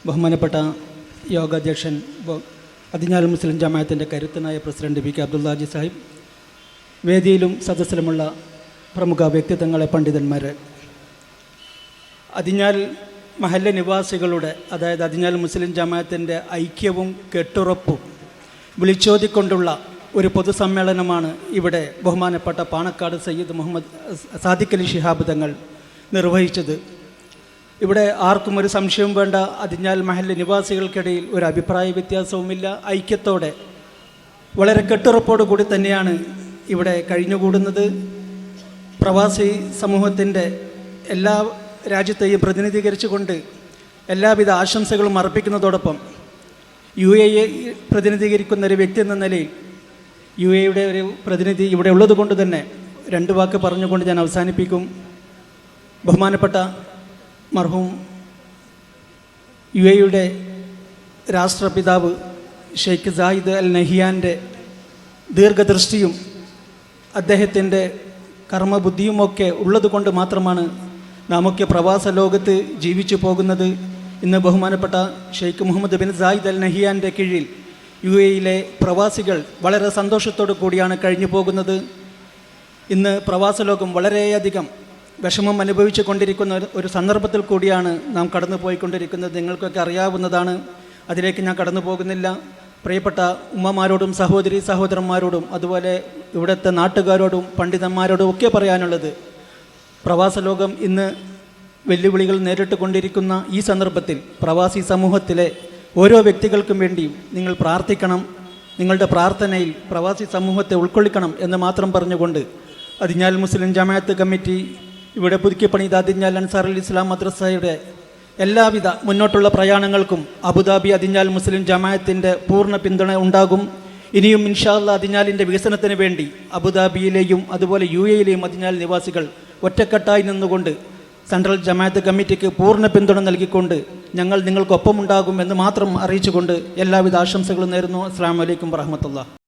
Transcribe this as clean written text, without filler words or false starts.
ബഹുമാനപ്പെട്ട യോഗാധ്യക്ഷൻ അതിഞ്ഞാൽ മുസ്ലിം ജമാഅത്തിൻ്റെ കരുത്തനായ president P K Abdullahji Sahib, വേദിയിലും സദസ്സിലുമുള്ള പ്രമുഖ വ്യക്തിത്വങ്ങളെ, പണ്ഡിതന്മാരെ, അതിഞ്ഞാൽ മഹല്ല നിവാസികളുടെ, അതായത് അതിഞ്ഞാൽ മുസ്ലിം ജമാഅത്തിൻ്റെ ഐക്യവും കെട്ടുറപ്പും വിളിച്ചോതിക്കൊണ്ടുള്ള ഒരു പൊതുസമ്മേളനമാണ് ഇവിടെ ബഹുമാനപ്പെട്ട പാണക്കാട് സയ്യിദ് മുഹമ്മദ് സാദിഖ് അലി ശിഹാബ് തങ്ങൾ നിർവഹിച്ചത്. ഇവിടെ ആർക്കും ഒരു സംശയവും വേണ്ട, അതിഞ്ഞാൽ മഹല്ല നിവാസികൾക്കിടയിൽ ഒരു അഭിപ്രായ വ്യത്യാസവുമില്ല. ഐക്യത്തോടെ വളരെ കെട്ടുറപ്പോടു കൂടി തന്നെയാണ് ഇവിടെ കഴിഞ്ഞുകൂടുന്നത്. പ്രവാസി സമൂഹത്തിൻ്റെ എല്ലാ രാജ്യത്തെയും പ്രതിനിധീകരിച്ചുകൊണ്ട് എല്ലാവിധ ആശംസകളും അർപ്പിക്കുന്നതോടൊപ്പം UAE പ്രതിനിധീകരിക്കുന്ന ഒരു വ്യക്തി എന്ന നിലയിൽ UAEയുടെ ഒരു പ്രതിനിധി ഇവിടെ ഉള്ളത് കൊണ്ട് തന്നെ രണ്ട് വാക്ക് പറഞ്ഞുകൊണ്ട് ഞാൻ അവസാനിപ്പിക്കും. ബഹുമാനപ്പെട്ട മർഹൂം UAEയുടെ രാഷ്ട്രപിതാവ് ഷെയ്ഖ് സായിദ് അൽ നഹിയാൻ്റെ ദീർഘദൃഷ്ടിയും അദ്ദേഹത്തിൻ്റെ കർമ്മബുദ്ധിയുമൊക്കെ ഉള്ളതുകൊണ്ട് മാത്രമാണ് നാമൊക്കെ പ്രവാസ ലോകത്ത് ജീവിച്ചു പോകുന്നത്. ഇന്ന് ബഹുമാനപ്പെട്ട Sheikh Muhammad bin Zayed Al നഹിയാൻ്റെ കീഴിൽ UAEയിലെ പ്രവാസികൾ വളരെ സന്തോഷത്തോടു കൂടിയാണ് കഴിഞ്ഞു പോകുന്നത്. ഇന്ന് പ്രവാസ ലോകം വളരെയധികം വിഷമം അനുഭവിച്ചു കൊണ്ടിരിക്കുന്ന ഒരു സന്ദർഭത്തിൽ കൂടിയാണ് നാം കടന്നു പോയിക്കൊണ്ടിരിക്കുന്നത്. നിങ്ങൾക്കൊക്കെ അറിയാവുന്നതാണ്, അതിലേക്ക് ഞാൻ കടന്നു പോകുന്നില്ല. പ്രിയപ്പെട്ട ഉമ്മമാരോടും സഹോദരി സഹോദരന്മാരോടും അതുപോലെ ഇവിടുത്തെ നാട്ടുകാരോടും പണ്ഡിതന്മാരോടും ഒക്കെ പറയാനുള്ളത്, പ്രവാസ ലോകം ഇന്ന് വെല്ലുവിളികൾ നേരിട്ട് കൊണ്ടിരിക്കുന്ന ഈ സന്ദർഭത്തിൽ പ്രവാസി സമൂഹത്തിലെ ഓരോ വ്യക്തികൾക്കും വേണ്ടിയും നിങ്ങൾ പ്രാർത്ഥിക്കണം. നിങ്ങളുടെ പ്രാർത്ഥനയിൽ പ്രവാസി സമൂഹത്തെ ഉൾക്കൊള്ളിക്കണം എന്ന് മാത്രം പറഞ്ഞുകൊണ്ട് അതിഞ്ഞാൽ മുസ്ലിം ജമാഅത്ത് കമ്മിറ്റി ഇവിടെ പുതുക്കി പണിത അതിഞ്ഞാൽ അൻസാറുൽ ഇസ്ലാം മദ്രസയുടെ എല്ലാവിധ മുന്നോട്ടുള്ള പ്രയാണങ്ങൾക്കും അബുദാബി അതിഞ്ഞാൽ മുസ്ലിം ജമാഅത്തിൻ്റെ പൂർണ്ണ പിന്തുണ ഉണ്ടാകും. ഇനിയും ഇൻഷാ അല്ലാഹ് അതിഞ്ഞാലിൻ്റെ വികസനത്തിന് വേണ്ടി അബുദാബിയിലെയും അതുപോലെ UAEയിലെയും അതിഞ്ഞാൽ നിവാസികൾ ഒറ്റക്കെട്ടായി നിന്നുകൊണ്ട് സെൻട്രൽ ജമാഅത്ത് കമ്മിറ്റിക്ക് പൂർണ്ണ പിന്തുണ നൽകിക്കൊണ്ട് ഞങ്ങൾ നിങ്ങൾക്കൊപ്പമുണ്ടാകും എന്ന് മാത്രം അറിയിച്ചുകൊണ്ട് എല്ലാവിധ ആശംസകളും നേരുന്നു. അസ്സലാമു അലൈക്കും വറഹ്മത്തുള്ളാഹി.